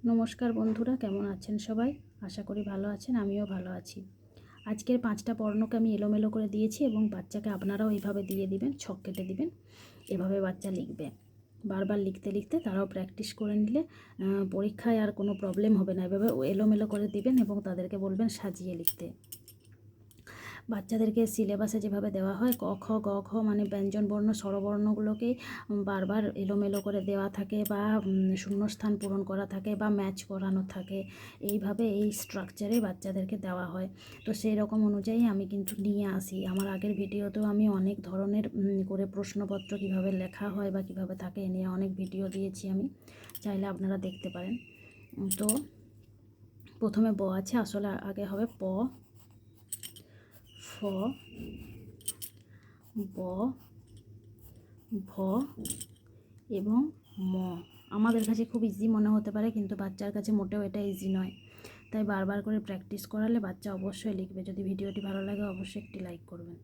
নমস্কার বন্ধুরা, কেমন আছেন সবাই? আশা করি ভালো আছেন, আমিও ভালো আছি। আজকের 5টা বর্ণকে আমি এলোমেলো করে দিয়েছি এবং বাচ্চাকে আপনারাও এইভাবে দিয়ে দিবেন, ছক কেটে দিবেন। এভাবে বাচ্চা লিখবে। বারবার লিখতে লিখতে তারাও প্র্যাকটিস করে নিলে পরীক্ষায় আর কোনো প্রবলেম হবে না। এভাবে এলোমেলো করে দিবেন এবং তাদেরকে বলবেন সাজিয়ে লিখতে। বাচ্চাদেরকে সিলেবাসে যেভাবে দেওয়া হয় ক খ গ ঘ মানে ব্যঞ্জনবর্ণ স্বরবর্ণগুলোকেই বারবার এলোমেলো করে দেওয়া থাকে বা শূন্যস্থান পূরণ করা থাকে বা ম্যাচ করানো থাকে, এইভাবে এই স্ট্রাকচারে বাচ্চাদেরকে দেওয়া হয়। তো সেই রকম অনুযায়ী আমি কিন্তু নিয়ে আসি। আমার আগের ভিডিওতেও আমি অনেক ধরনের করে প্রশ্নপত্র কিভাবে লেখা হয় বা কিভাবে থাকে এ নিয়ে অনেক ভিডিও দিয়েছি, আমি চাইলে আপনারা দেখতে পারেন। তো প্রথমে ব আছে, আসলে আগে হবে প, ফ, ব, ভ এবং ম। আমাদের কাছে খুব ইজি মনে হতে পারে, কিন্তু বাচ্চার কাছে মোটেও এটা ইজি নয়। তাই বারবার করে প্র্যাকটিস করালে বাচ্চা অবশ্যই লিখবে। যদি ভিডিওটি ভালো লাগে অবশ্যই একটি লাইক করবেন।